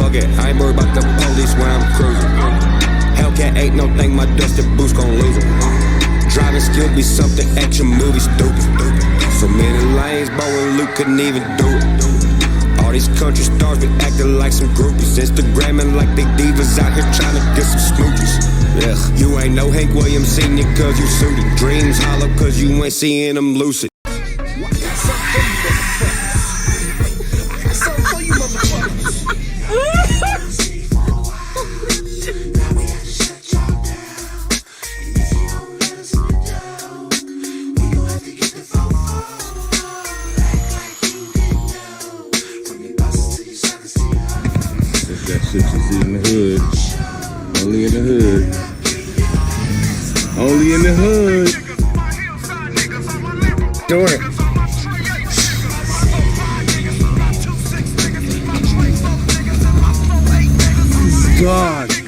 fuck it, I ain't worried about the police when I'm cruising. Hellcat ain't no thing, my dusted boots gon' lose it. Driving skills be something action movie stupid. So many lanes, Bo and Luke couldn't even do it. All these country stars be acting like some groupies. Instagramming like they divas out here trying to get some smoochies. Yeah, you ain't no Hank Williams Sr. cause you suited. Dreams hollow cause you ain't seeing them lucid. That shit you see in the hood. Only in the hood. Only in the hood. Do it. God.